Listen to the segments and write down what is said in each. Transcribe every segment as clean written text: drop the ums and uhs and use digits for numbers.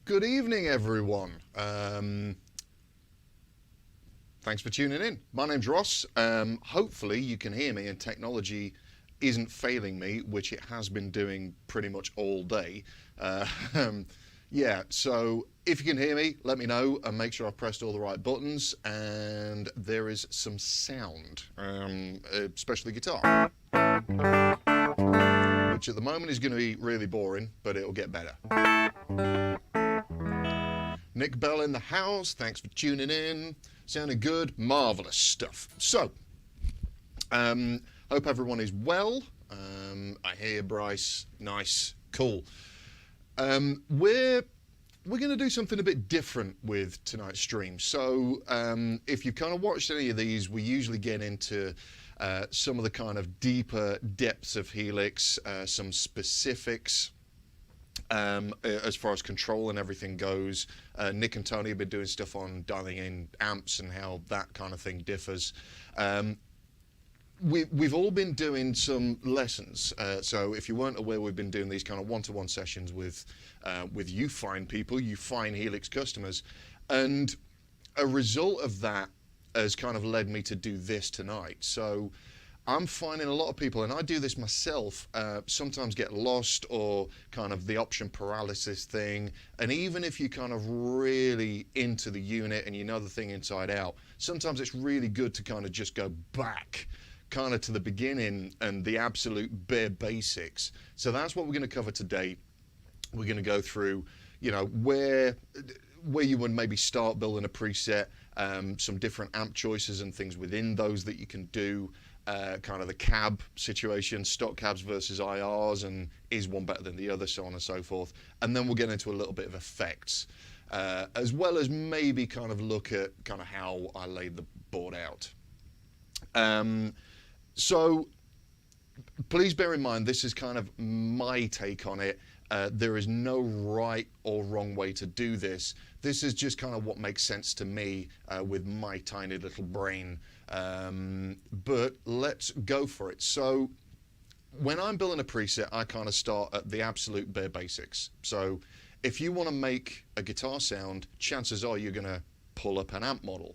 Good evening, everyone. Thanks for tuning in. My name's Ross. Hopefully you can hear me and technology isn't failing me, which it has been doing pretty much all day. Yeah, so if you can hear me, let me know and make sure I've pressed all the right buttons and there is some sound, especially guitar, which at the moment is going to be really boring, but it'll get better. Nick Bell in the house, thanks for tuning in. Sounding good, marvellous stuff. So, hope everyone is well. I hear you, Bryce. Nice, cool. We're going to do something a bit different with tonight's stream. So, if you've kind of watched any of these, we usually get into some of the kind of deeper depths of Helix, some specifics. As far as control and everything goes, Nick and Tony have been doing stuff on dialing in amps and how that kind of thing differs. We've all been doing some lessons, so if you weren't aware, we've been doing these kind of one-to-one sessions with you fine people, you fine Helix customers, and a result of that has kind of led me to do this tonight. So I'm finding a lot of people, and I do this myself, sometimes get lost or kind of the option paralysis thing. And even if you're kind of really into the unit and you know the thing inside out, sometimes it's really good to kind of just go back kind of to the beginning and the absolute bare basics. So that's what we're going to cover today. We're going to go through, you know, where you would maybe start building a preset, some different amp choices and things within those that you can do. Kind of the cab situation, stock cabs versus IRs, and is one better than the other, so on and so forth. And then we'll get into a little bit of effects, as well as maybe kind of look at kind of how I laid the board out. So please bear in mind, this is kind of my take on it. There is no right or wrong way to do this. This is just kind of what makes sense to me with my tiny little brain. But let's go for it. So when I'm building a preset, I kind of start at the absolute bare basics. So if you want to make a guitar sound, chances are you're going to pull up an amp model.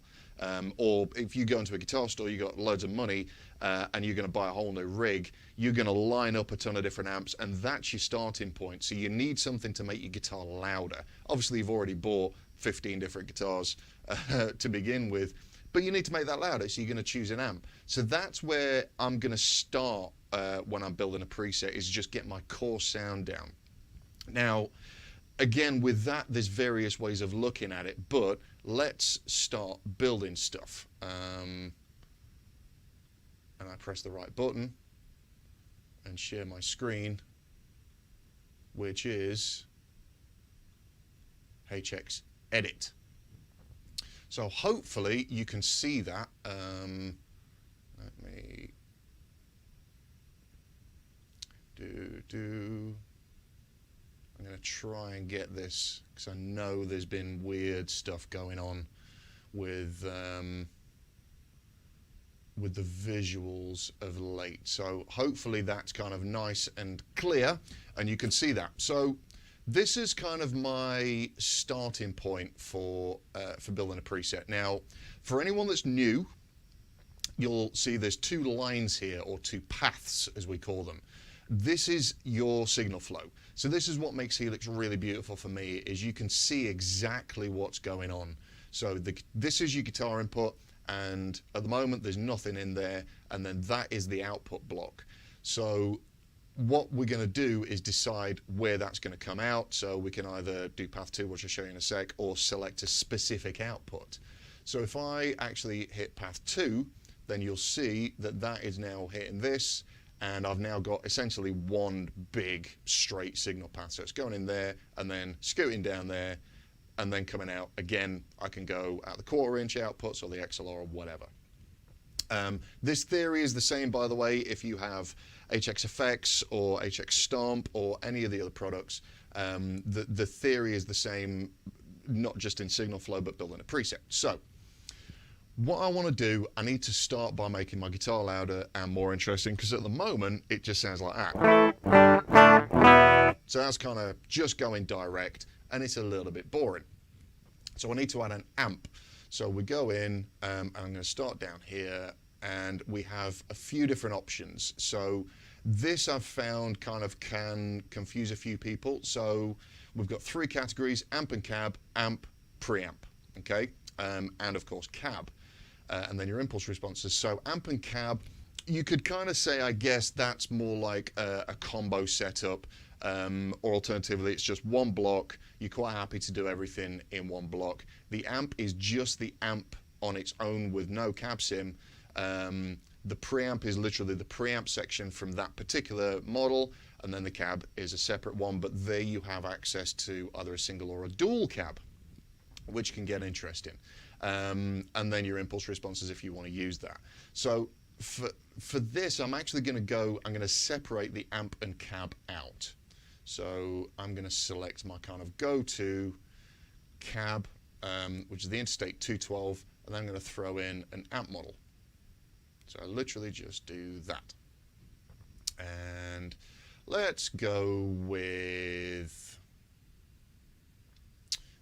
Or if you go into a guitar store, you got loads of money and you're going to buy a whole new rig, you're going to line up a ton of different amps, and that's your starting point. So you need something to make your guitar louder. Obviously, you've already bought 15 different guitars to begin with, but you need to make that louder, so you're going to choose an amp. So that's where I'm going to start when I'm building a preset, is just get my core sound down. Now, again, with that, there's various ways of looking at it, but let's start building stuff. And I press the right button and share my screen, which is HX Edit. So hopefully you can see that. Let me I'm going to try and get this, because I know there's been weird stuff going on with the visuals of late. So hopefully that's kind of nice and clear and you can see that. So this is kind of my starting point for building a preset. Now, for anyone that's new, you'll see there's two lines here, or two paths as we call them. This is your signal flow. So this is what makes Helix really beautiful for me, is you can see exactly what's going on. So this is your guitar input, and at the moment there's nothing in there, and then that is the output block. So what we're going to do is decide where that's going to come out. So we can either do path 2, which I'll show you in a sec, or select a specific output. So if I actually hit path 2, then you'll see that that is now hitting this, and I've now got essentially one big straight signal path. So it's going in there and then scooting down there and then coming out. Again, I can go at the 1/4 inch outputs or the XLR or whatever. This theory is the same, by the way, if you have HX Effects or HX Stomp or any of the other products. The theory is the same, not just in signal flow, but building a preset. So what I want to do, I need to start by making my guitar louder and more interesting, because at the moment it just sounds like that. So that's kind of just going direct, and it's a little bit boring. So I need to add an amp. So we go in, and I'm going to start down here, and we have a few different options. So this I've found kind of can confuse a few people. So we've got 3 categories: amp and cab, amp, preamp, okay, and of course cab, and then your impulse responses. So amp and cab, you could kind of say, I guess that's more like a combo setup, or alternatively it's just one block. You're quite happy to do everything in one block. The amp is just the amp on its own with no cab sim. The preamp is literally the preamp section from that particular model, and then the cab is a separate one, but there you have access to either a single or a dual cab, which can get interesting. And then your impulse responses if you want to use that. So for this, I'm actually going to separate the amp and cab out. So I'm going to select my kind of go-to cab, which is the Interstate 212, and then I'm going to throw in an amp model. So I literally just do that. And let's go with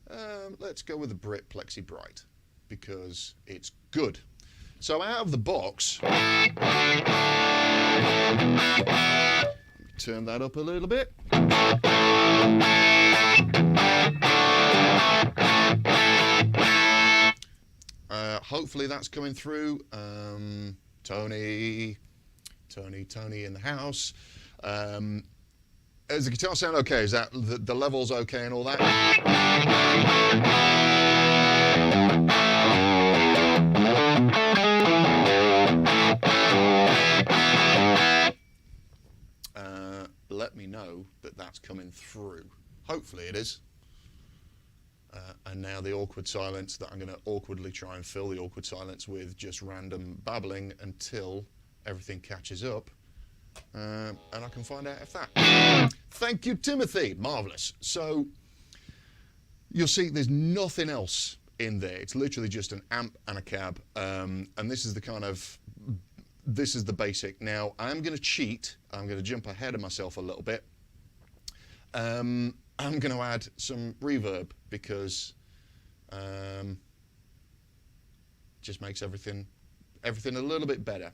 the Brit Plexi Bright, because it's good. So out of the box, turn that up a little bit. Hopefully that's coming through. Tony in the house. Is the guitar sound okay? Is that the levels okay and all that? Let me know that that's coming through. Hopefully it is. And now the awkward silence that I'm going to awkwardly try and fill the awkward silence with just random babbling until everything catches up. And I can find out if that. Thank you, Timothy. Marvellous. So you'll see there's nothing else in there. It's literally just an amp and a cab. And this is the basic. Now I'm going to cheat. I'm going to jump ahead of myself a little bit. I'm going to add some reverb because just makes everything a little bit better.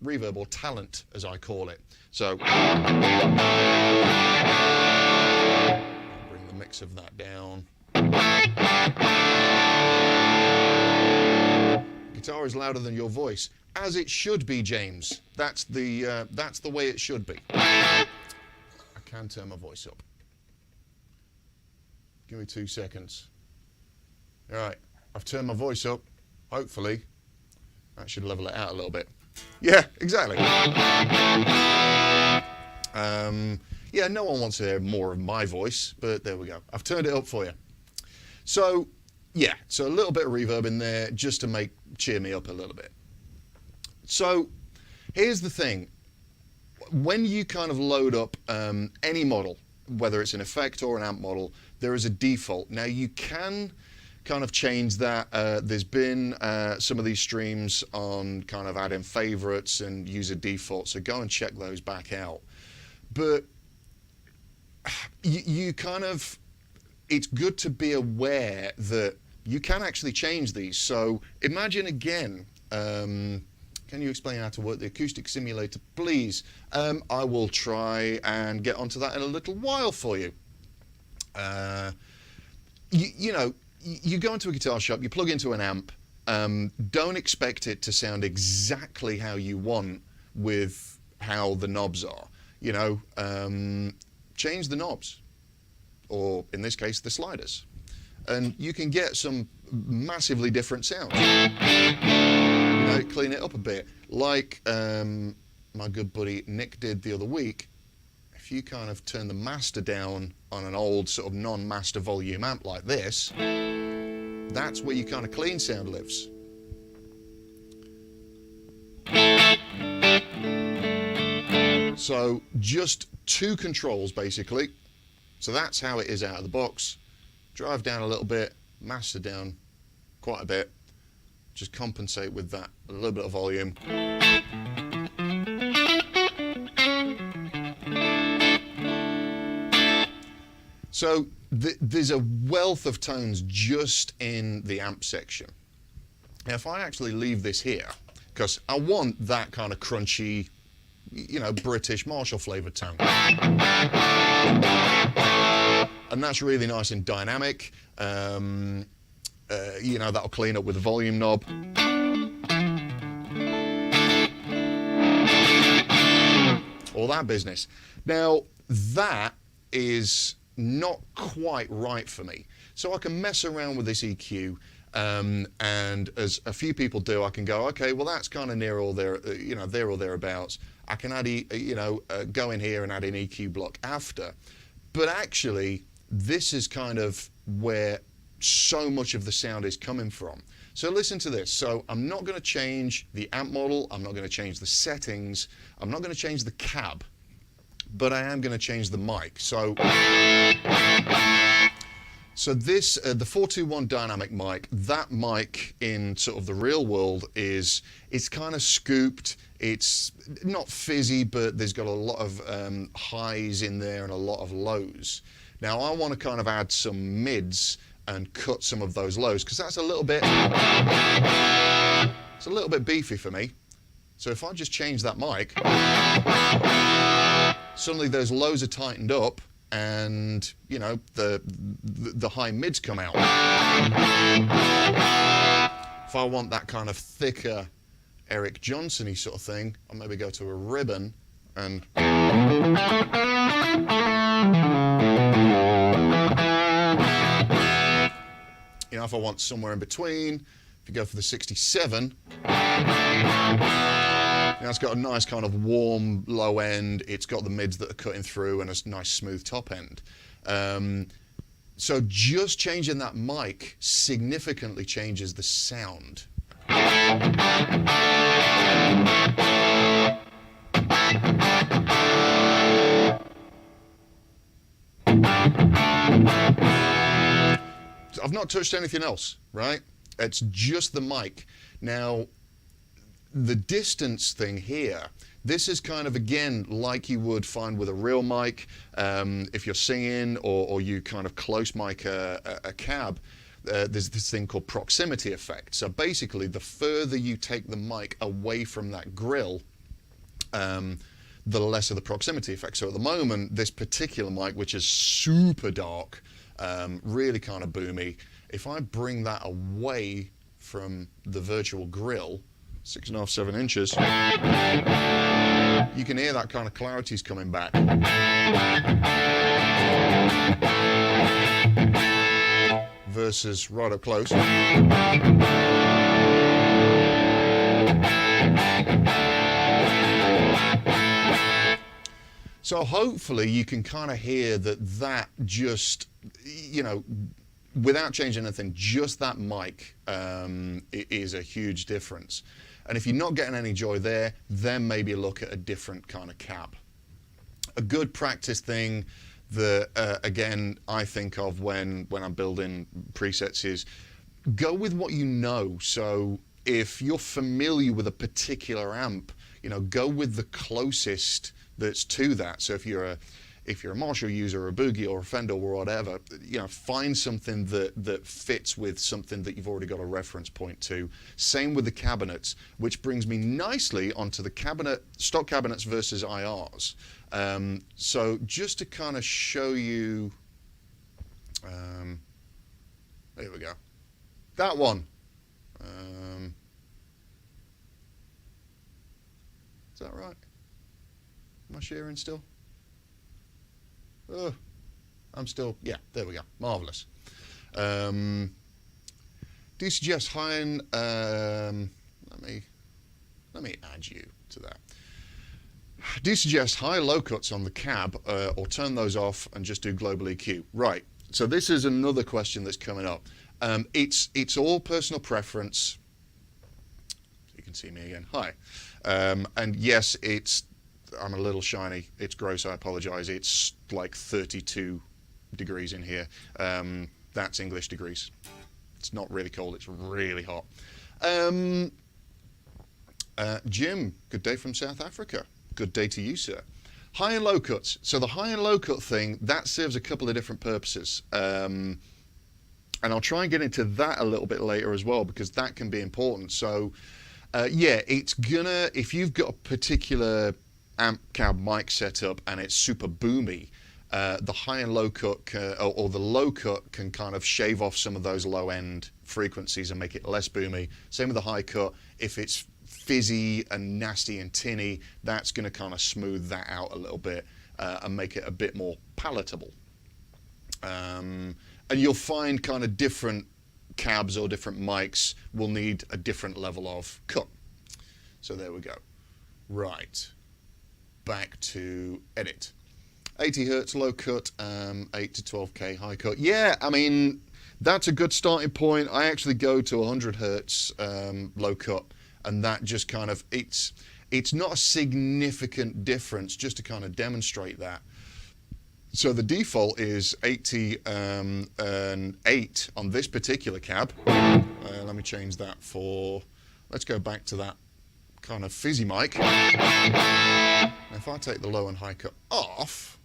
Reverb, or talent as I call it. So bring the mix of that down. Guitar is louder than your voice, as it should be, James. That's the way it should be. I can turn my voice up. Give me 2 seconds. All right, I've turned my voice up. Hopefully, that should level it out a little bit. Yeah, exactly. Yeah, no one wants to hear more of my voice, but there we go. I've turned it up for you. So, yeah, so a little bit of reverb in there just to cheer me up a little bit. So, here's the thing. When you kind of load up any model, whether it's an effect or an amp model, there is a default. Now you can kind of change that. There's been some of these streams on kind of add in favorites and use a default, so go and check those back out. But you kind of, it's good to be aware that you can actually change these. So imagine again, can you explain how to work the acoustic simulator, please? I will try and get onto that in a little while for you. You know, you go into a guitar shop, you plug into an amp, don't expect it to sound exactly how you want with how the knobs are. You know, change the knobs, or in this case, the sliders. And you can get some massively different sounds. You know, clean it up a bit. Like my good buddy Nick did the other week. If you kind of turn the master down on an old sort of non-master volume amp like this, that's where your kind of clean sound lives. So just 2 controls basically. So that's how it is out of the box. Drive down a little bit, master down quite a bit. Just compensate with that, a little bit of volume. So there's a wealth of tones just in the amp section. Now, if I actually leave this here, because I want that kind of crunchy, you know, British Marshall flavoured tone. And that's really nice and dynamic. You know, that'll clean up with the volume knob. All that business. Now, that is not quite right for me. So I can mess around with this EQ, and as a few people do, I can go, okay, well, that's kind of near or there, you know, there or thereabouts. I can add, go in here and add an EQ block after. But actually, this is kind of where so much of the sound is coming from. So listen to this. So I'm not going to change the amp model. I'm not going to change the settings. I'm not going to change the cab, but I am going to change the mic. So this, the 421 dynamic mic, that mic in sort of the real world it's kind of scooped. It's not fizzy, but there's got a lot of highs in there and a lot of lows. Now I want to kind of add some mids and cut some of those lows, because that's a little bit beefy for me. So if I just change that mic, suddenly those lows are tightened up, and you know, the high mids come out. If I want that kind of thicker Eric Johnson-y sort of thing, I'll maybe go to a ribbon and you know, if I want somewhere in between, if you go for the 67, you know, it's got a nice kind of warm low end. It's got the mids that are cutting through and a nice smooth top end. So just changing that mic significantly changes the sound. I've not touched anything else, right? It's just the mic. Now, the distance thing here, this is kind of, again, like you would find with a real mic. If you're singing or you kind of close mic a cab, there's this thing called proximity effect. So basically, the further you take the mic away from that grill, the lesser the proximity effect. So at the moment, this particular mic, which is super dark, really kind of boomy, if I bring that away from the virtual grill, 6.5, 7 inches, you can hear that kind of clarity's coming back. Versus right up close. So hopefully you can kind of hear that just, you know, without changing anything, just that mic is a huge difference. And if you're not getting any joy there, then maybe look at a different kind of cab. A good practice thing that, again, I think of when I'm building presets is go with what you know. So if you're familiar with a particular amp, you know, go with the closest that's to that. So if you're a Marshall user or a Boogie or a Fender or whatever, you know, find something that fits with something that you've already got a reference point to. Same with the cabinets, which brings me nicely onto the stock cabinets versus IRs. So just to kind of show you, there we go, that one. Is that right? Am I sharing still? Oh, I'm still, yeah, there we go, marvellous. Do you suggest high end, let me add you to that. Do you suggest high low cuts on the cab or turn those off and just do global EQ? Right, so this is another question that's coming up. It's all personal preference. You can see me again, hi. And yes, I'm a little shiny. It's gross, I apologize. It's like 32 degrees in here. That's English degrees. It's not really cold, it's really hot. Jim, good day from South Africa. Good day to you, sir. High and low cuts. So the high and low cut thing, that serves a couple of different purposes. And I'll try and get into that a little bit later as well, because that can be important. So yeah, it's gonna, if you've got a particular amp cab mic setup and it's super boomy, the high and low cut or the low cut can kind of shave off some of those low end frequencies and make it less boomy. Same with the high cut. If it's fizzy and nasty and tinny, that's going to kind of smooth that out a little bit and make it a bit more palatable. And you'll find kind of different cabs or different mics will need a different level of cut. So there we go. Right, back to edit. 80 hertz low cut, 8 to 12k high cut. Yeah, I mean, that's a good starting point. I actually go to 100 hertz low cut, and that just kind of, it's not a significant difference, just to kind of demonstrate that. So the default is 80 and 8 on this particular cab. Let me change that for, let's go back to that kind of fizzy mic. If I take the low and high cut off,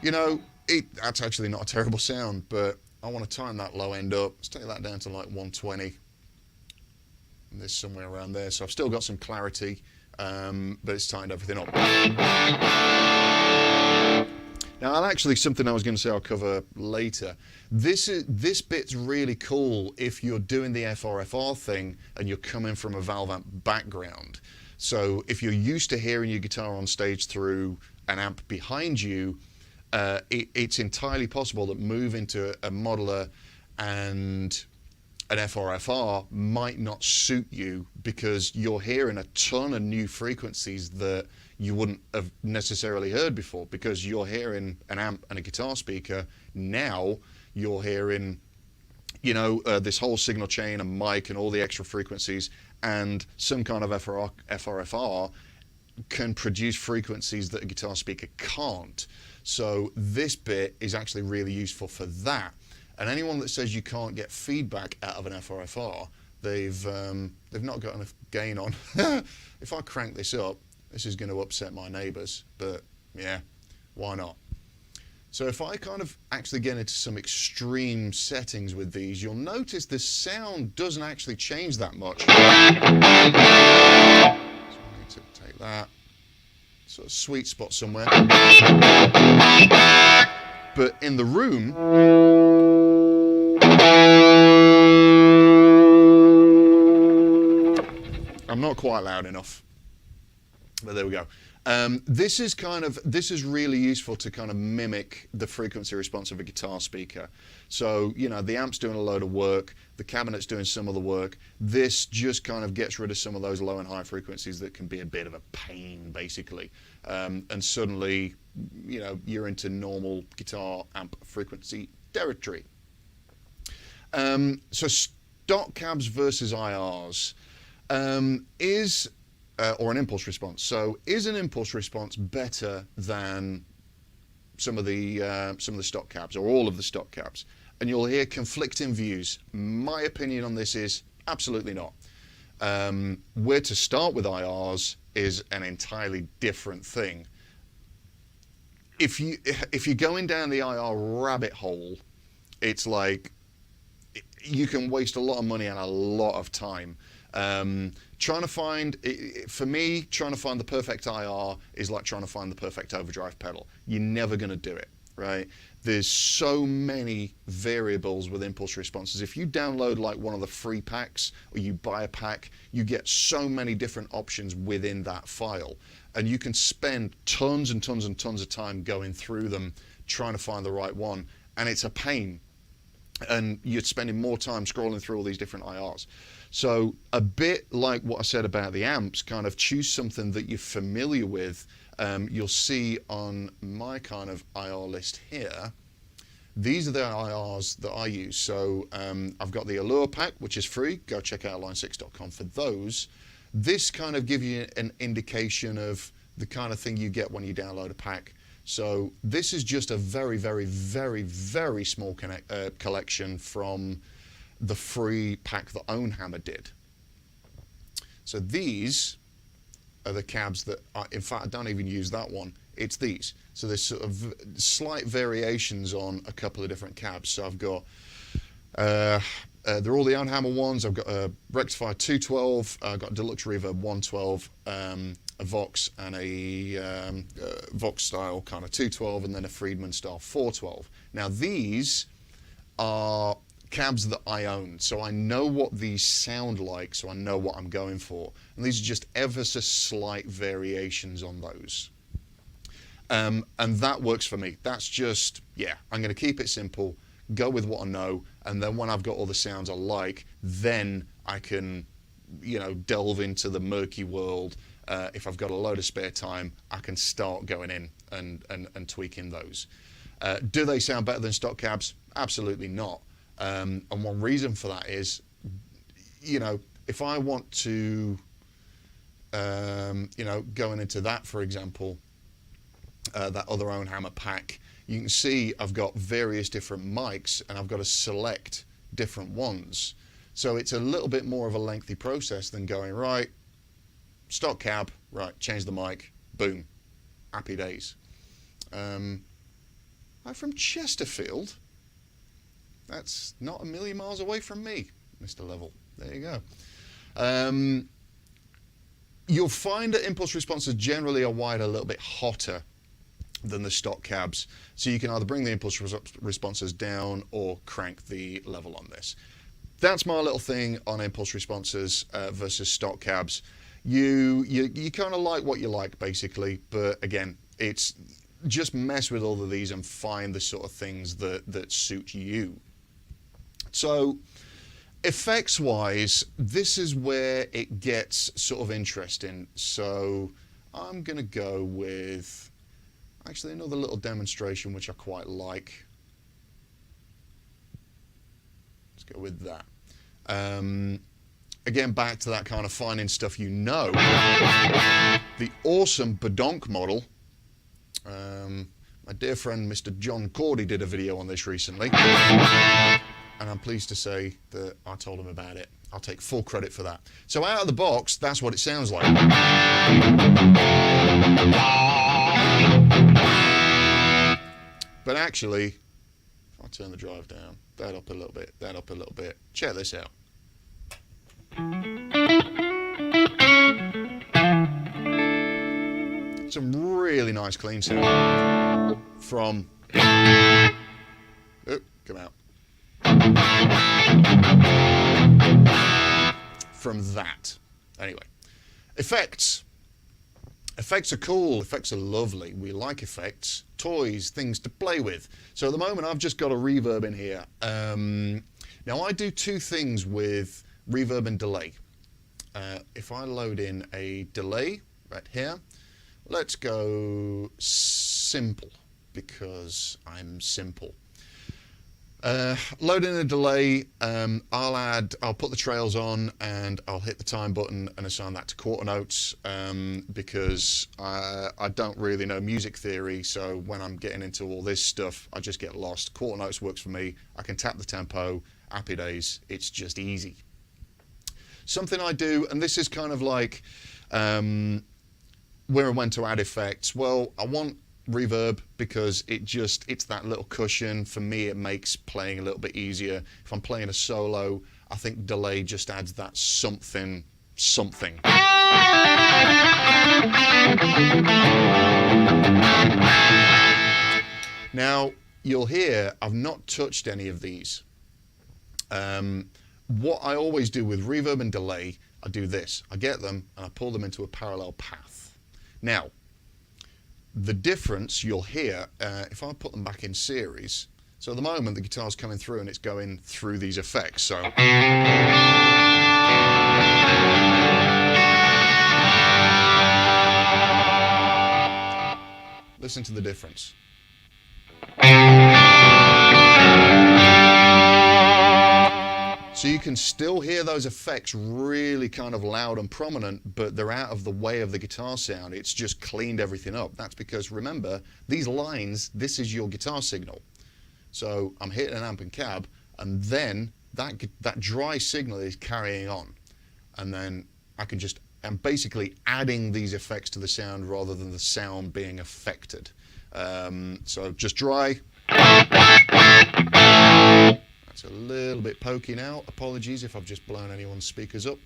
you know, that's actually not a terrible sound, but I want to tighten that low end up. Let's take that down to like 120. And this somewhere around there. So I've still got some clarity, but it's tightened everything up. Now, actually, something I was going to say I'll cover later. This bit's really cool if you're doing the FRFR thing and you're coming from a valve amp background. So if you're used to hearing your guitar on stage through an amp behind you, it's entirely possible that moving to a modeler and an FRFR might not suit you, because you're hearing a ton of new frequencies that you wouldn't have necessarily heard before, because you're hearing an amp and a guitar speaker. Now you're hearing, you know, this whole signal chain and mic and all the extra frequencies, and some kind of FRFR can produce frequencies that a guitar speaker can't. So this bit is actually really useful for that. And anyone that says you can't get feedback out of an FRFR, they've not got enough gain on. If I crank this up, this is going to upset my neighbours, but yeah, why not? So if I kind of actually get into some extreme settings with these, you'll notice the sound doesn't actually change that much. So I need to take that sort of sweet spot somewhere. But in the room, I'm not quite loud enough. But there we go. This is really useful to kind of mimic the frequency response of a guitar speaker. So, you know, the amp's doing a load of work, the cabinet's doing some of the work. This just kind of gets rid of some of those low and high frequencies that can be a bit of a pain, basically. And suddenly, you know, you're into normal guitar amp frequency territory. So stock cabs versus IRs or an impulse response. So is an impulse response better than some of the stock cabs, or all of the stock cabs? And you'll hear conflicting views. My opinion on this is absolutely not. Where to start with IRs is an entirely different thing. If you're going down the IR rabbit hole, it's like you can waste a lot of money and a lot of time. Trying to find the perfect IR is like trying to find the perfect overdrive pedal. You're never going to do it, right? There's so many variables with impulse responses. If you download like one of the free packs, or you buy a pack, you get so many different options within that file. And you can spend tons and tons and tons of time going through them, trying to find the right one. And it's a pain. And you're spending more time scrolling through all these different IRs. So a bit like what I said about the amps, kind of choose something that you're familiar with. You'll see on my kind of IR list here, these are the IRs that I use. So I've got the Allure pack, which is free. Go check out line6.com for those. This kind of gives you an indication of the kind of thing you get when you download a pack. So this is just a very, very, very, very small collection from the free pack that Ownhammer did. So these are the cabs that, in fact, I don't even use that one. It's these. So there's sort of slight variations on a couple of different cabs. So I've got, they're all the Hammer ones. I've got a Rectifier 212, I've got Deluxe Reverb 112, a Vox and a Vox style kind of 212, and then a Friedman style 412. Now these are cabs that I own, so I know what these sound like, so I know what I'm going for. And these are just ever so slight variations on those. And that works for me. That's just, yeah, I'm going to keep it simple, go with what I know, and then when I've got all the sounds I like, then I can, you know, delve into the murky world. If I've got a load of spare time, I can start going in and tweaking those. Do they sound better than stock cabs? Absolutely not. And one reason for that is, you know, if I want to, you know, going into that, for example, that other own Hammer pack, you can see I've got various different mics and I've got to select different ones. So it's a little bit more of a lengthy process than going, right, stock cab, right, change the mic, boom, happy days. I'm from Chesterfield. That's not a million miles away from me, Mr. Level. There you go. You'll find that impulse responses generally are wired a little bit hotter than the stock cabs, so you can either bring the impulse responses down or crank the level on this. That's my little thing on impulse responses versus stock cabs. You kind of like what you like, basically, but again, it's just mess with all of these and find the sort of things that suit you. So effects wise, this is where it gets sort of interesting. So I'm going to go with actually another little demonstration which I quite like. Let's go with that. Again, back to that kind of finding stuff you know. The awesome Badonk model. My dear friend Mr. John Cordy did a video on this recently, and I'm pleased to say that I told him about it. I'll take full credit for that. So out of the box, that's what it sounds like. But actually, if I turn the drive down, that up a little bit, that up a little bit, check this out. Some really nice clean sound from, oh, come out, from that. Anyway, effects. Effects are cool, effects are lovely. We like effects, toys, things to play with. So at the moment I've just got a reverb in here. Now I do two things with reverb and delay. If I load in a delay right here, let's go simple, because I'm simple. Load in a delay, I'll put the trails on and I'll hit the time button and assign that to quarter notes, because I don't really know music theory, so when I'm getting into all this stuff I just get lost. Quarter notes works for me. I can tap the tempo, happy days, it's just easy. Something I do, and this is kind of like where and when to add effects. Well, I want reverb because it's that little cushion. For me, it makes playing a little bit easier. If I'm playing a solo, I think delay just adds that something. Now, you'll hear I've not touched any of these. What I always do with reverb and delay, I do this. I get them and I pull them into a parallel path. Now, the difference you'll hear if I put them back in series. So at the moment the guitar's coming through and it's going through these effects. So listen to the difference. So you can still hear those effects really kind of loud and prominent, but they're out of the way of the guitar sound. It's just cleaned everything up. That's because, remember, these lines, this is your guitar signal. So I'm hitting an amp and cab, and then that dry signal is carrying on. And then I'm basically adding these effects to the sound rather than the sound being affected. So just dry. That's a little bit pokey now. Apologies if I've just blown anyone's speakers up.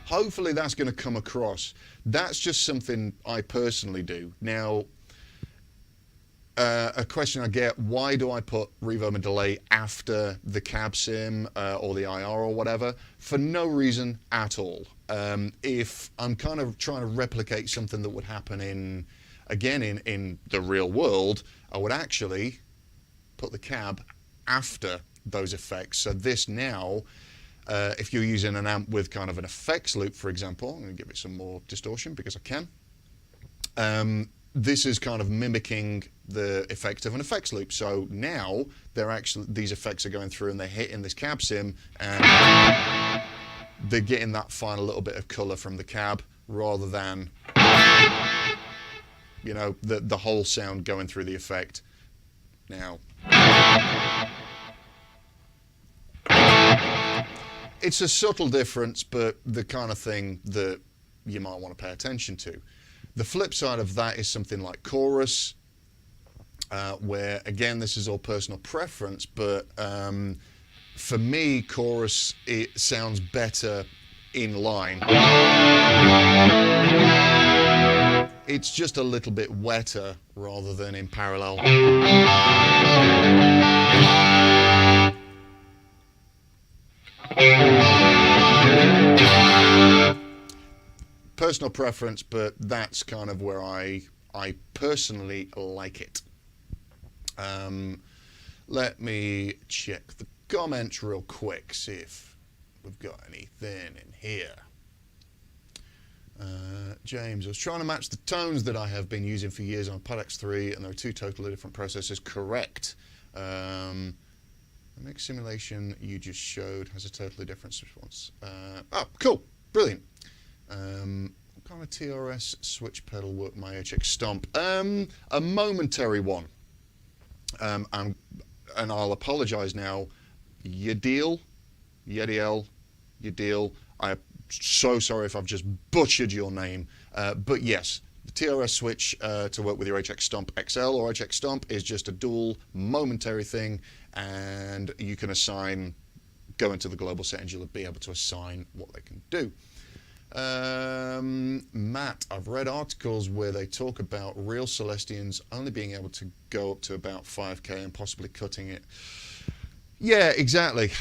Hopefully that's going to come across. That's just something I personally do. Now, a question I get, why do I put reverb and delay after the cab sim or the IR or whatever? For no reason at all. If I'm kind of trying to replicate something that would happen in the real world, I would actually put the cab after those effects. So this now, if you're using an amp with kind of an effects loop, for example, I'm going to give it some more distortion because I can. This is kind of mimicking the effect of an effects loop. So now these effects are going through and they're hitting this cab sim and they're getting that final little bit of color from the cab rather than, you know, the whole sound going through the effect. Now, it's a subtle difference, but the kind of thing that you might want to pay attention to. The flip side of that is something like chorus, where again, this is all personal preference, but for me, chorus, it sounds better in line. It's just a little bit wetter rather than in parallel. Personal preference, but that's kind of where I personally like it. Let me check the comments real quick, see if we've got anything in here. James, I was trying to match the tones that I have been using for years on Pod X3, and there are two totally different processors. Correct. The mix simulation you just showed has a totally different response. Oh, cool, brilliant. What kind of TRS switch pedal worked my HX Stomp? A momentary one. And I'll apologise now. Yadiel, I'm so sorry if I've just butchered your name. But yes, the TRS switch to work with your HX Stomp XL or HX Stomp is just a dual momentary thing, and you can assign, go into the global settings, you'll be able to assign what they can do. Matt, I've read articles where they talk about real Celestians only being able to go up to about 5K and possibly cutting it. Yeah, exactly.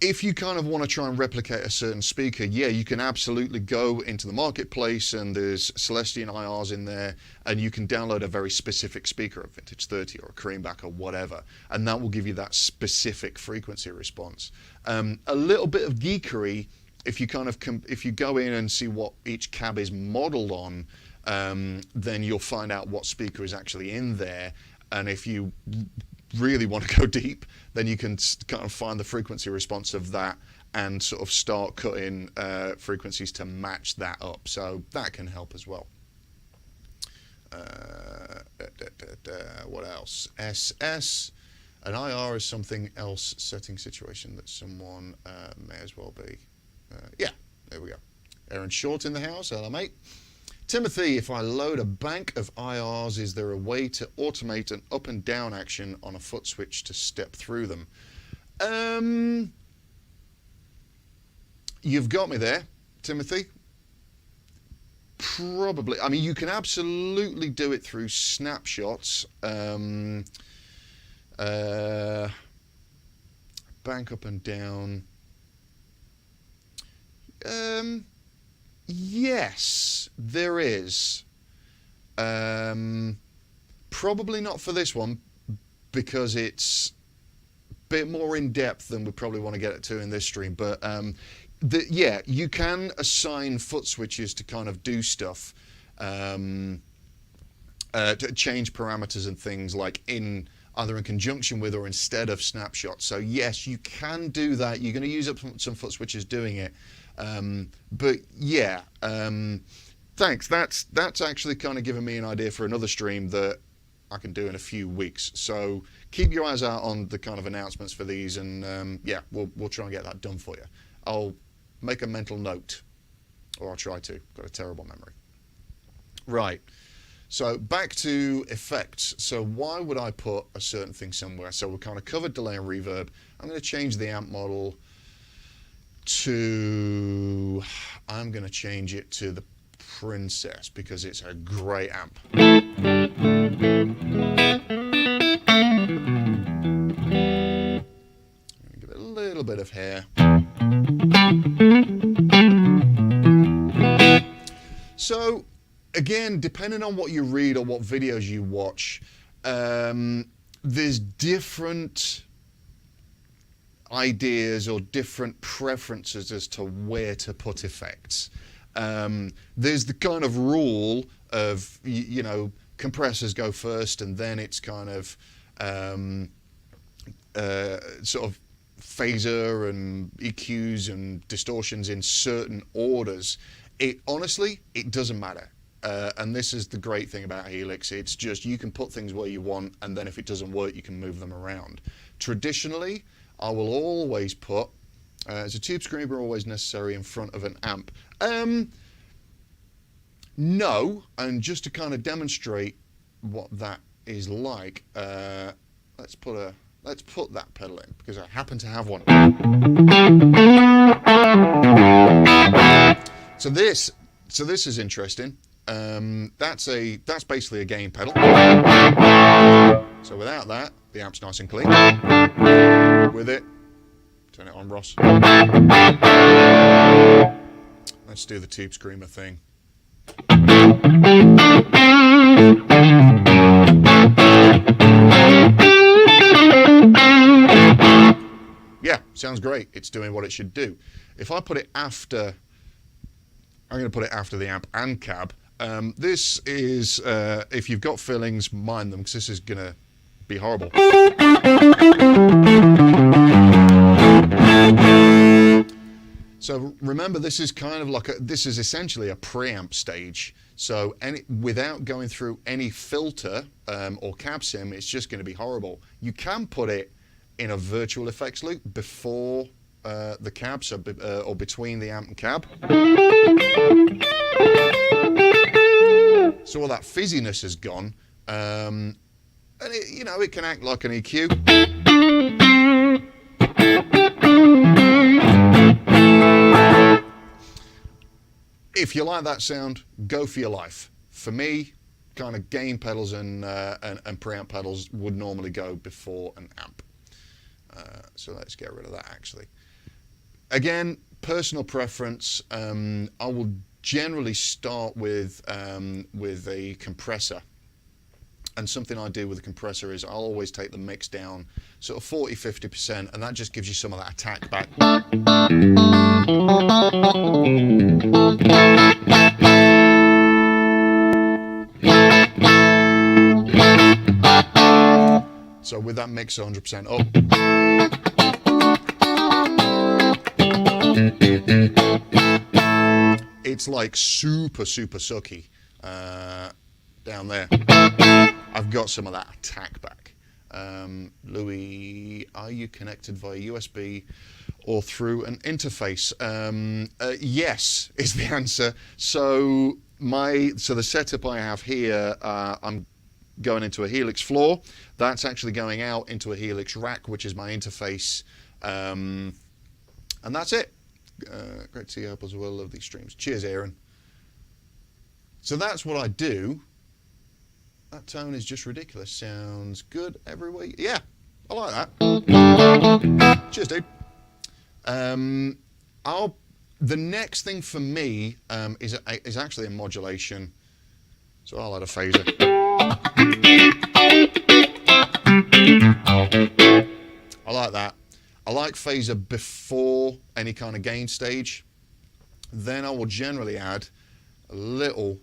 If you kind of want to try and replicate a certain speaker, yeah, you can absolutely go into the marketplace and there's Celestion IRs in there, and you can download a very specific speaker, a Vintage 30 or a Creamback or whatever, and that will give you that specific frequency response. A little bit of geekery, if you kind of if you go in and see what each cab is modeled on, then you'll find out what speaker is actually in there, and if you really want to go deep, then you can kind of find the frequency response of that and sort of start cutting frequencies to match that up. So that can help as well. What else? SS. An IR is something else setting situation that someone may as well be. Yeah, there we go. Aaron Short in the house. Hello, mate. Timothy, if I load a bank of IRs, is there a way to automate an up and down action on a foot switch to step through them? You've got me there, Timothy. Probably. I mean, you can absolutely do it through snapshots. Bank up and down. Yes, there is. Probably not for this one because it's a bit more in depth than we probably want to get it to in this stream. But yeah, you can assign foot switches to kind of do stuff, to change parameters and things like either in conjunction with or instead of snapshots. So yes, you can do that. You're going to use up some foot switches doing it. But yeah, thanks. That's actually kind of given me an idea for another stream that I can do in a few weeks. So keep your eyes out on the kind of announcements for these, and yeah, we'll try and get that done for you. I'll make a mental note, or I'll try to. Got a terrible memory. Right. So back to effects. So why would I put a certain thing somewhere? So we've kind of covered delay and reverb. I'm going to change the amp model to, I'm going to change it to the Princess because it's a great amp. Give it a little bit of hair. So again, depending on what you read or what videos you watch, there's different ideas or different preferences as to where to put effects. There's the kind of rule of, you know, compressors go first, and then it's kind of sort of phaser and EQs and distortions in certain orders. Honestly, it doesn't matter. And this is the great thing about Helix. It's just you can put things where you want, and then if it doesn't work, you can move them around. Traditionally, I will always put, as a tube screamer always necessary in front of an amp. No, and just to kind of demonstrate what that is like, let's put that pedal in because I happen to have one. So this is interesting. That's basically a gain pedal. So without that, the amp's nice and clean. With it, turn it on, Ross. Let's do the tube screamer thing. Yeah, sounds great. It's doing what it should do. If I put it after, I'm going to put it after the amp and cab. This is, if you've got fillings, mind them, because this is going to be horrible. So remember, this is kind of like this is essentially a preamp stage. So without going through any filter or cab sim, it's just going to be horrible. You can put it in a virtual effects loop before the cab, so or between the amp and cab. So all that fizziness is gone, and it can act like an EQ. If you like that sound, go for your life. For me, kind of gain pedals and preamp pedals would normally go before an amp. So let's get rid of that actually. Again, personal preference. I will generally start with a compressor. And something I do with a compressor is I'll always take the mix down sort of 40-50%, and that just gives you some of that attack back. So with that mix 100% up. It's like super sucky down there. I've got some of that attack back. Louis, are you connected via USB or through an interface? Yes is the answer. So the setup I have here, I'm going into a Helix floor. That's actually going out into a Helix rack, which is my interface. And that's it. Great to see you up as well. Love these streams. Cheers, Aaron. So that's what I do. That tone is just ridiculous. Sounds good every week. Yeah, I like that. Cheers, dude. The next thing for me is actually a modulation. So I'll add a phaser. I like that. I like phaser before any kind of gain stage. Then I will generally add a little,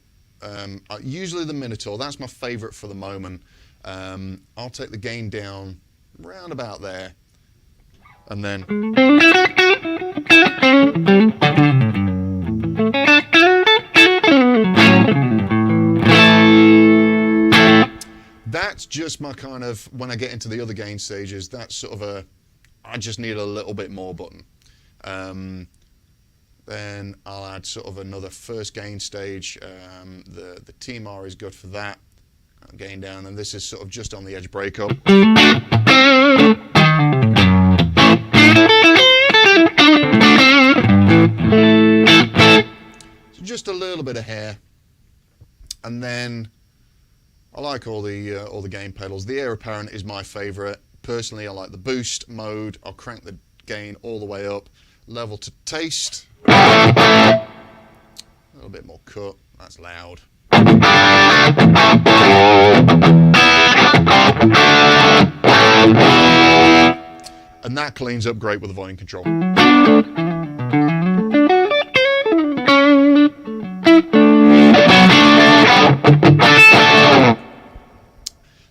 usually the Minotaur. That's my favorite for the moment. I'll take the gain down round about there, and then just my kind of, when I get into the other gain stages, that's sort of I just need a little bit more button. Then I'll add sort of another first gain stage. The TMR is good for that. I'll gain down, and this is sort of just on the edge breakup. So just a little bit of hair, and then I like all the gain pedals. The Air Apparent is my favourite. Personally, I like the boost mode. I'll crank the gain all the way up, level to taste. A little bit more cut. That's loud. And that cleans up great with the volume control.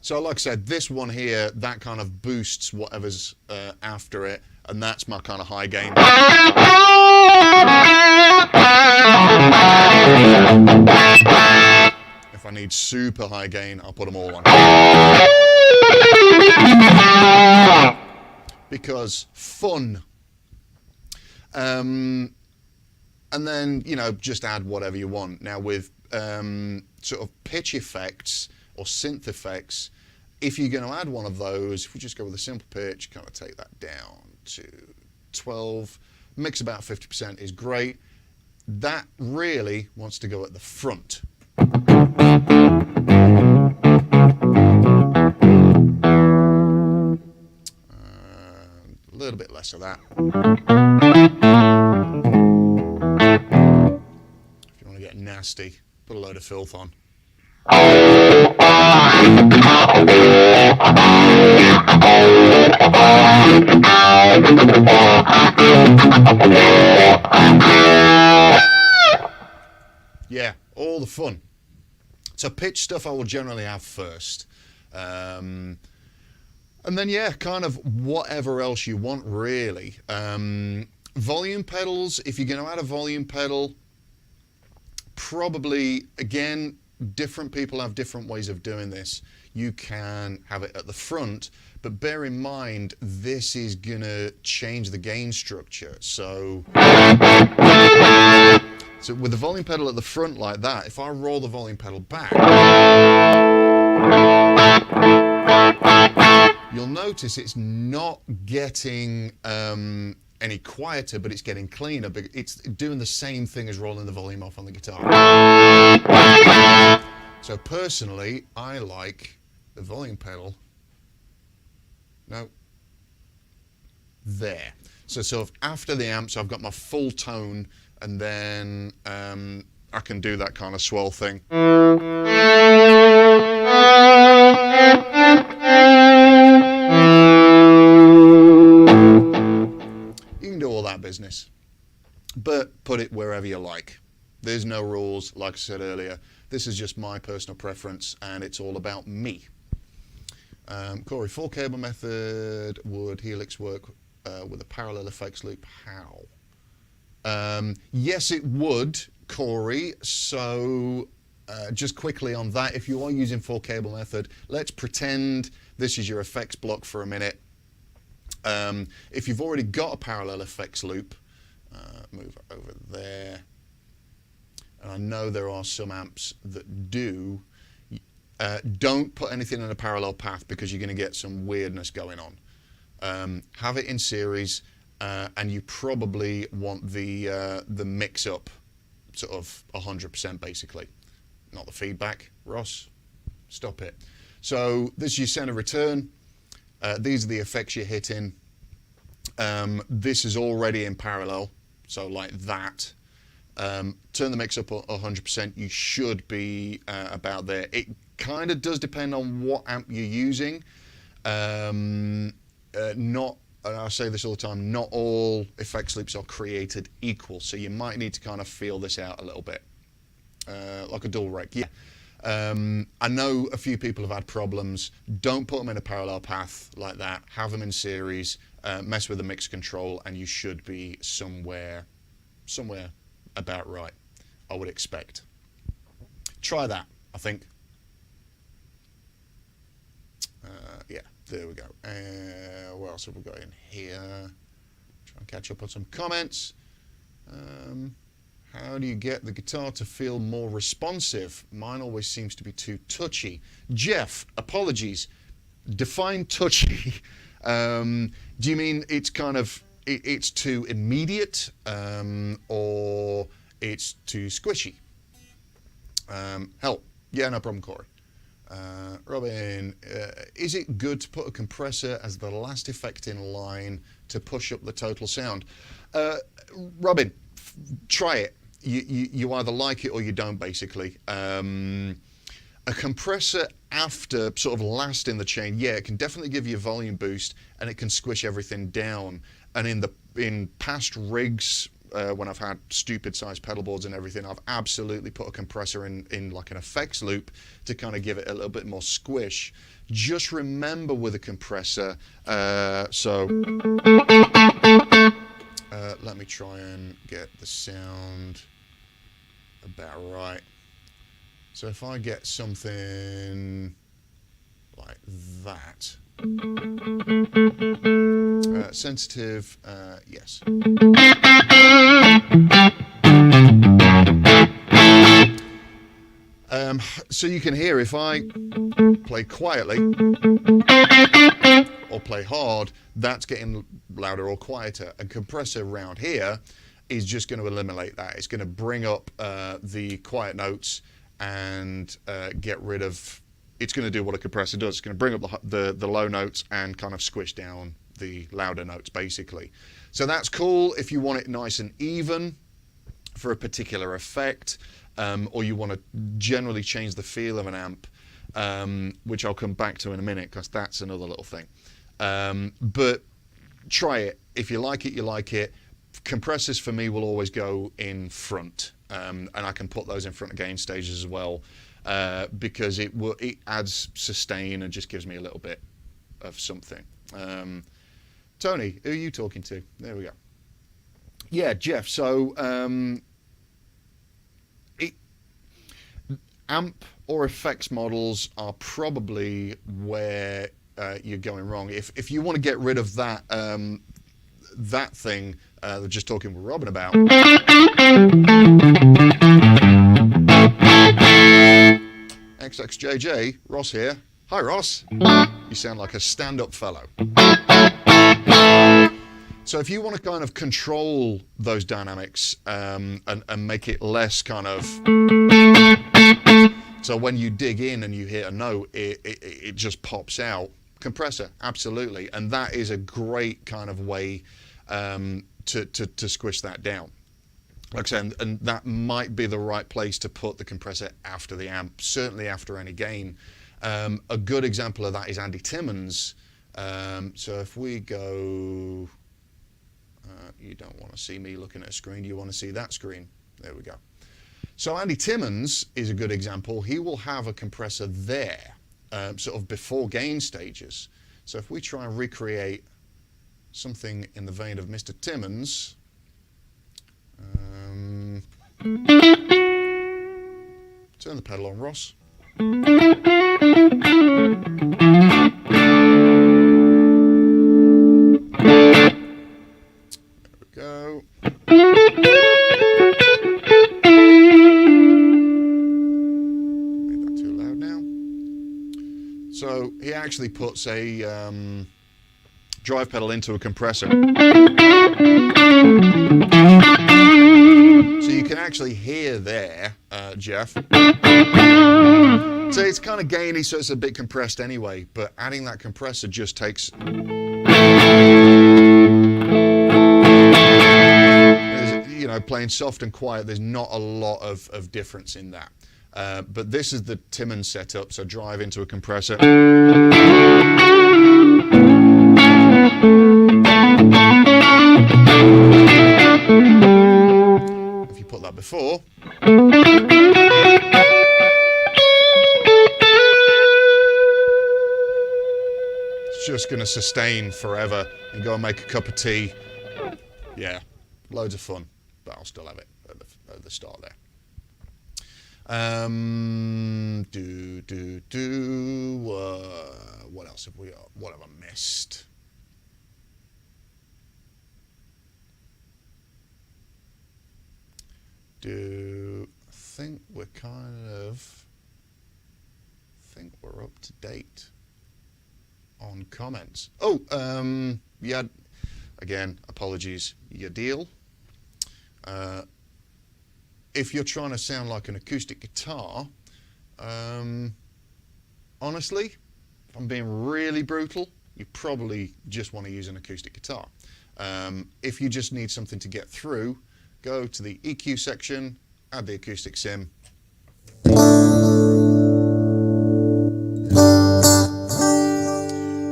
So like I said, this one here, that kind of boosts whatever's after it, and that's my kind of high gain. If I need super high gain, I'll put them all on. Because fun. And then, you know, just add whatever you want. Now with sort of pitch effects or synth effects, if you're going to add one of those, if we just go with a simple pitch, kind of take that down to 12, mix about 50% is great. That really wants to go at the front. A little bit less of that. If you want to get nasty, put a load of filth on. Yeah, all the fun. So pitch stuff I will generally have first. And then, yeah, kind of whatever else you want, really. Volume pedals, if you're going to add a volume pedal, probably, again, different people have different ways of doing this. You can have it at the front, but bear in mind, this is going to change the gain structure. So with the volume pedal at the front like that, if I roll the volume pedal back, you'll notice it's not getting any quieter, but it's getting cleaner. But it's doing the same thing as rolling the volume off on the guitar. So personally, I like the volume pedal. No. There. So sort of after the amp, so I've got my full tone, and then I can do that kind of swell thing. You can do all that business, but put it wherever you like. There's no rules, like I said earlier. This is just my personal preference, and it's all about me. Corey, 4-cable method, would Helix work with a parallel effects loop? How? Yes, it would, Corey. So just quickly on that, if you are using 4-cable method, let's pretend this is your effects block for a minute. If you've already got a parallel effects loop, move over there. And I know there are some amps that do. Don't put anything in a parallel path because you're going to get some weirdness going on. Have it in series, and you probably want the mix up sort of 100% basically, not the feedback. Ross, stop it. So this is your center return. These are the effects you're hitting. This is already in parallel, so like that. Turn the mix up 100%, you should be about there. It kind of does depend on what amp you're using. And I say this all the time, not all effects loops are created equal, so you might need to kind of feel this out a little bit. Like a dual rec, yeah. I know a few people have had problems. Don't put them in a parallel path like that. Have them in series, mess with the mix control, and you should be somewhere about right, I would expect. Try that, I think. Yeah, there we go. What else have we got in here? Try and catch up on some comments. How do you get the guitar to feel more responsive? Mine always seems to be too touchy. Jeff, apologies. Define touchy. Do you mean it's kind of, it's too immediate, or it's too squishy? Help. Yeah, no problem, Corey. Robin, is it good to put a compressor as the last effect in line to push up the total sound? Robin, try it. You either like it or you don't, basically. A compressor after sort of last in the chain, yeah, it can definitely give you a volume boost and it can squish everything down. And in past rigs, when I've had stupid sized pedal boards and everything, I've absolutely put a compressor in like an effects loop to kind of give it a little bit more squish. Just remember with a compressor, let me try and get the sound about right. So if I get something like that, sensitive, yes. So you can hear if I play quietly or play hard, that's getting louder or quieter. A compressor around here is just going to eliminate that. It's going to bring up the quiet notes and get rid of, it's going to do what a compressor does. It's going to bring up the low notes and kind of squish down the louder notes, basically. So that's cool if you want it nice and even for a particular effect, or you want to generally change the feel of an amp, which I'll come back to in a minute because that's another little thing. But try it. If you like it, you like it. Compressors for me will always go in front, and I can put those in front of gain stages as well, because it adds sustain and just gives me a little bit of something. Tony, who are you talking to? There we go. Yeah, Jeff. So amp or effects models are probably where you're going wrong. If you want to get rid of that that thing we're just talking with Robin about, XXJJ, Ross here. Hi Ross. You sound like a stand-up fellow. So if you want to kind of control those dynamics and make it less kind of, so when you dig in and you hit a note, it just pops out. Compressor, absolutely, and that is a great kind of way to squish that down. Like I said, and that might be the right place to put the compressor after the amp, certainly after any gain. A good example of that is Andy Timmons. So if we go, you don't want to see me looking at a screen, you want to see that screen. There we go. So Andy Timmons is a good example. He will have a compressor there, sort of before gain stages. So if we try and recreate something in the vein of Mr. Timmons, turn the pedal on, Ross. There we go. Made that too loud now. So he actually puts a drive pedal into a compressor. So you can actually hear there, Jeff. So it's kind of gainy, so it's a bit compressed anyway, but adding that compressor just takes, you know, playing soft and quiet, there's not a lot of difference in that. But this is the Timmons setup, so drive into a compressor. If you put that before, it's just going to sustain forever and go and make a cup of tea. Yeah, loads of fun, but I'll still have it at the start there. What else have we got? What have I missed? I think we're up to date on comments. Oh, yeah, again, apologies, your deal. If you're trying to sound like an acoustic guitar, honestly, if I'm being really brutal, you probably just want to use an acoustic guitar. If you just need something to get through, go to the EQ section, add the acoustic sim.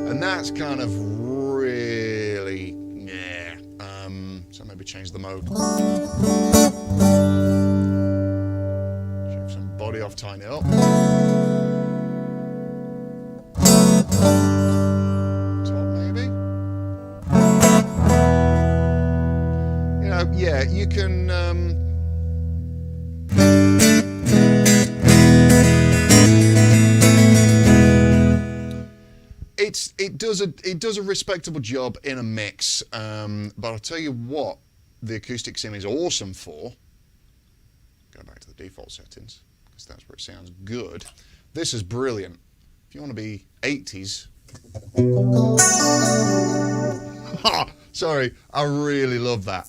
And that's kind of really, yeah. So maybe change the mode. Shave some body off, tighten it up. Top maybe. You know, yeah, you can. It does a respectable job in a mix, but I'll tell you what the acoustic sim is awesome for. Go back to the default settings because that's where it sounds good. This is brilliant. If you want to be 80s, sorry, I really love that.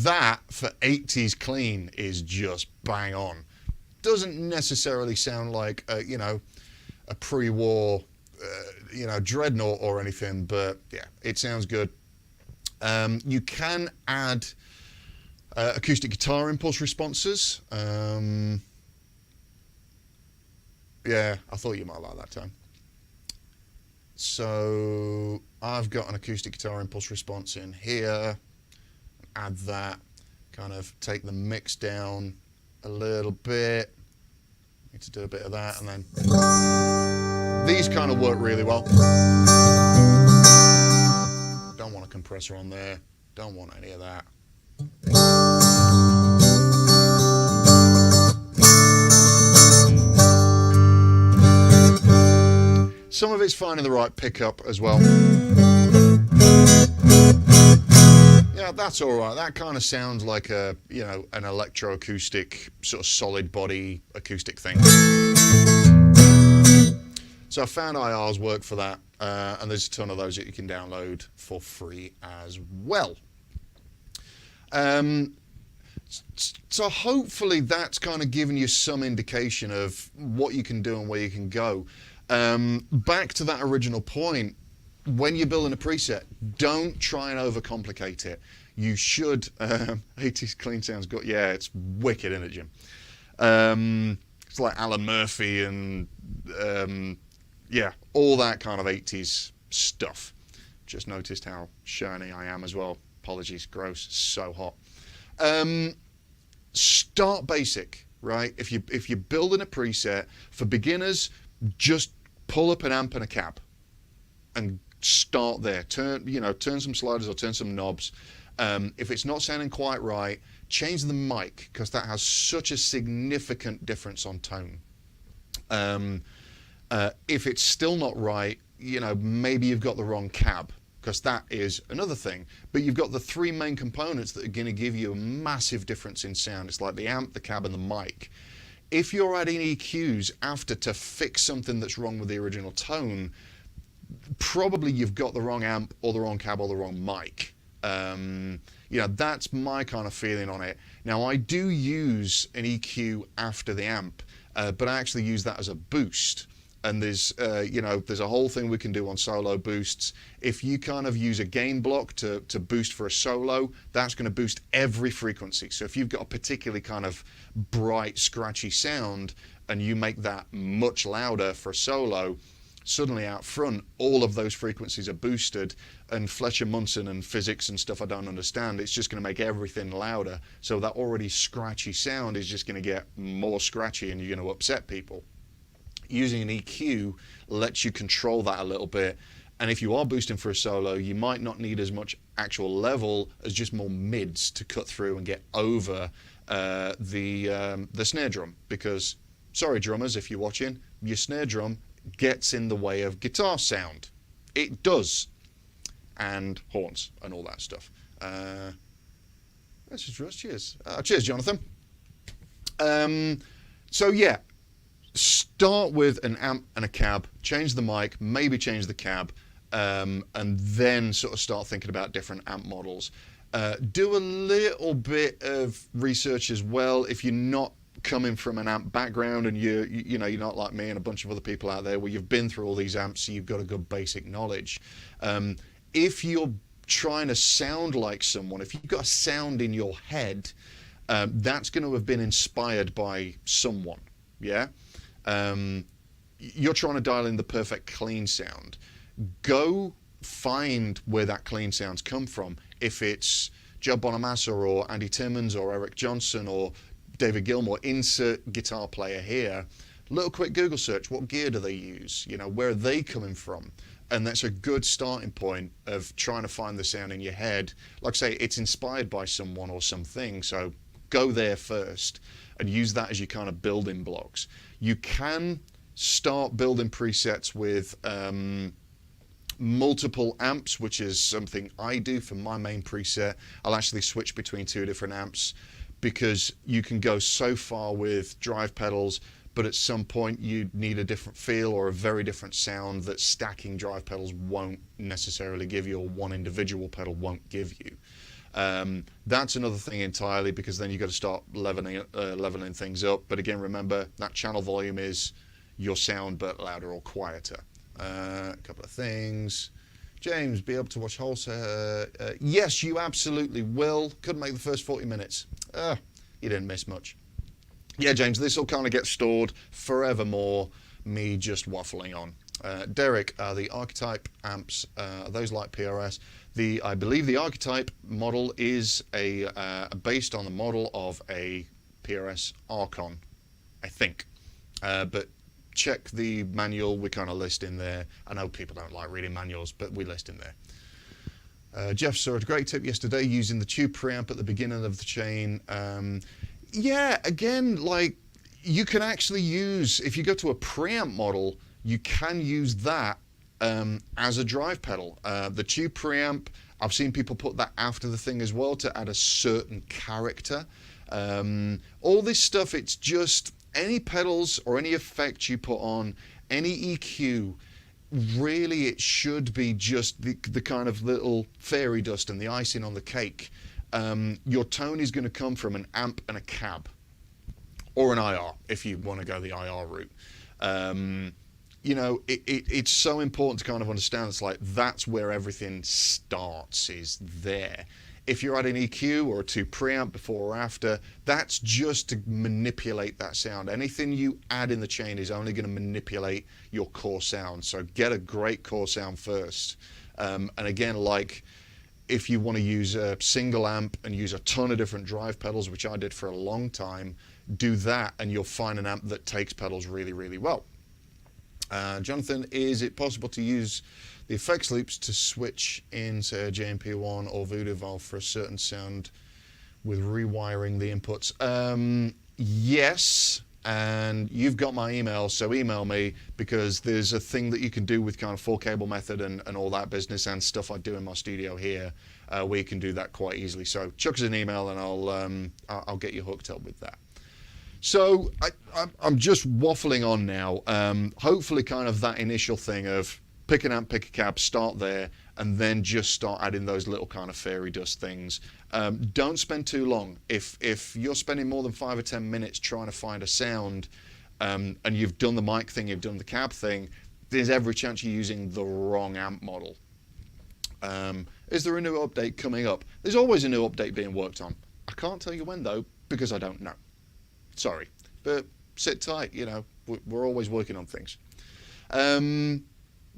That for 80s clean is just bang on. Doesn't necessarily sound like you know, a pre-war you know, dreadnought or anything, but yeah, it sounds good. You can add acoustic guitar impulse responses. Yeah, I thought you might like that, Tom. So I've got an acoustic guitar impulse response in here. Add that, kind of take the mix down a little bit. Need to do a bit of that, and then these kind of work really well. Don't want a compressor on there, don't want any of that. Some of it's finding the right pickup as well. Yeah, that's all right. That kind of sounds like a, you know, an electroacoustic sort of solid body acoustic thing. So I found IRs work for that, and there's a ton of those that you can download for free as well. So hopefully that's kind of given you some indication of what you can do and where you can go. Back to that original point, when you're building a preset, don't try and overcomplicate it. You should, 80s clean sounds good. Yeah, it's wicked, isn't it, Jim? It's like Alan Murphy and, yeah, all that kind of 80s stuff. Just noticed how shiny I am as well. Apologies, gross, so hot. Start basic, right? If you're building a preset, for beginners, just pull up an amp and a cab and start there. Turn some sliders or turn some knobs. If it's not sounding quite right, change the mic, because that has such a significant difference on tone. If it's still not right, you know, maybe you've got the wrong cab, because that is another thing. But you've got the three main components that are going to give you a massive difference in sound. It's like the amp, the cab, and the mic. If you're adding EQs after to fix something that's wrong with the original tone, probably you've got the wrong amp or the wrong cab or the wrong mic. You know, that's my kind of feeling on it. Now, I do use an EQ after the amp, but I actually use that as a boost. And there's, you know, there's a whole thing we can do on solo boosts. If you kind of use a gain block to boost for a solo, that's going to boost every frequency. So if you've got a particularly kind of bright, scratchy sound and you make that much louder for a solo, suddenly out front, all of those frequencies are boosted, and Fletcher Munson and physics and stuff I don't understand, it's just going to make everything louder. So that already scratchy sound is just going to get more scratchy and you're going to upset people. Using an EQ lets you control that a little bit And if you are boosting for a solo, you might not need as much actual level as just more mids to cut through and get over the snare drum. Because, sorry drummers, if you're watching, your snare drum gets in the way of guitar sound. It does. And horns and all that stuff. Let's just rush. Cheers. Cheers, Jonathan. So yeah, start with an amp and a cab, change the mic, maybe change the cab, and then sort of start thinking about different amp models. Do a little bit of research as well if you're not coming from an amp background and you know, you're not like me and a bunch of other people out there where you've been through all these amps, so you've got a good basic knowledge. If you're trying to sound like someone, if you've got a sound in your head, that's going to have been inspired by someone, yeah? You're trying to dial in the perfect clean sound. Go find where that clean sounds come from. If it's Joe Bonamassa or Andy Timmons or Eric Johnson or David Gilmour, insert guitar player here. Little quick Google search, what gear do they use? You know, where are they coming from? And that's a good starting point of trying to find the sound in your head. Like I say, it's inspired by someone or something, so go there first and use that as your kind of building blocks. You can start building presets with multiple amps, which is something I do for my main preset. I'll actually switch between two different amps because you can go so far with drive pedals, but at some point you need a different feel or a very different sound that stacking drive pedals won't necessarily give you, or one individual pedal won't give you. That's another thing entirely, because then you've got to start leveling things up. But again, remember that channel volume is your sound, but louder or quieter. A couple of things. James, be able to watch wholesale? Yes, you absolutely will. Couldn't make the first 40 minutes. You didn't miss much. Yeah, James, this will kind of get stored forevermore, me just waffling on. Derek, the archetype amps, are those like PRS? I believe the archetype model is based on the model of a PRS Archon, I think. But check the manual, we kind of list in there. I know people don't like reading manuals, but we list in there. Jeff saw a great tip yesterday using the tube preamp at the beginning of the chain. Yeah, again, like you can actually use, if you go to a preamp model, you can use that as a drive pedal. The tube preamp, I've seen people put that after the thing as well to add a certain character. All this stuff, it's just any pedals or any effect you put on, any EQ, really it should be just the kind of little fairy dust and the icing on the cake. Your tone is going to come from an amp and a cab, or an IR if you want to go the IR route. You know, it's so important to kind of understand. It's like that's where everything starts, is there. If you're adding EQ or a tube preamp before or after, that's just to manipulate that sound. Anything you add in the chain is only going to manipulate your core sound. So get a great core sound first. And again, like, if you want to use a single amp and use a ton of different drive pedals, which I did for a long time, do that and you'll find an amp that takes pedals really, really well. Jonathan, is it possible to use the effects loops to switch in, say, a JMP1 or Voodoo Valve for a certain sound with rewiring the inputs? Yes, and you've got my email, so email me, because there's a thing that you can do with kind of 4-cable method and all that business and stuff I do in my studio here, where you can do that quite easily. So chuck us an email and I'll get you hooked up with that. So I'm just waffling on now. Hopefully kind of that initial thing of pick an amp, pick a cab, start there, and then just start adding those little kind of fairy dust things. Don't spend too long. If you're spending more than 5 or 10 minutes trying to find a sound, and you've done the mic thing, you've done the cab thing, there's every chance you're using the wrong amp model. Is there a new update coming up? There's always a new update being worked on. I can't tell you when though, because I don't know. Sorry, but sit tight, you know, we're always working on things.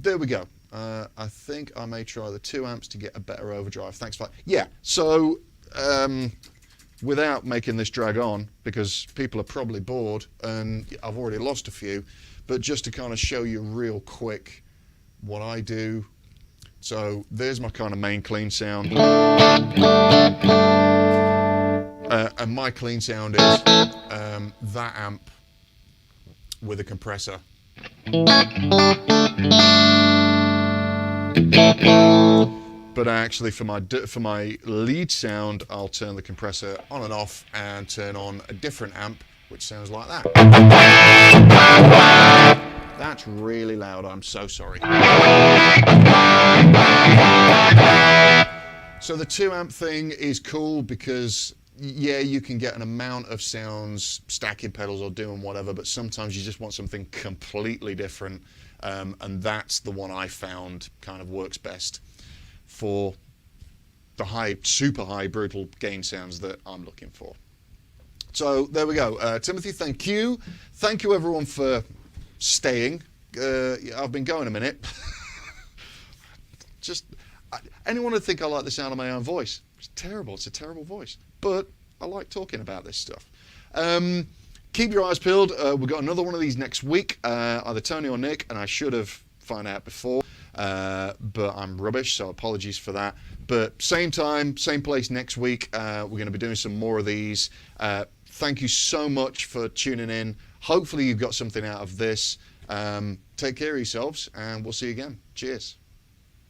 There we go. I think I may try the 2 amps to get a better overdrive. Thanks for that. Yeah, so without making this drag on, because people are probably bored and I've already lost a few, but just to kind of show you real quick what I do So there's my kind of main clean sound. And my clean sound is that amp with a compressor. But actually for my lead sound, I'll turn the compressor on and off and turn on a different amp which sounds like that. That's really loud, I'm so sorry. So the 2 amp thing is cool because, yeah, you can get an amount of sounds stacking pedals or doing whatever, but sometimes you just want something completely different, and that's the one I found kind of works best for the super high brutal gain sounds that I'm looking for. So there we go. Timothy, thank you. Thank you everyone for staying. I've been going a minute. Anyone would think I like the sound of my own voice. It's terrible. It's a terrible voice. But I like talking about this stuff. Keep your eyes peeled. We've got another one of these next week, either Tony or Nick, and I should have found out before, but I'm rubbish, so apologies for that. But same time, same place next week. We're going to be doing some more of these. Thank you so much for tuning in. Hopefully you've got something out of this. Take care of yourselves, and we'll see you again. Cheers.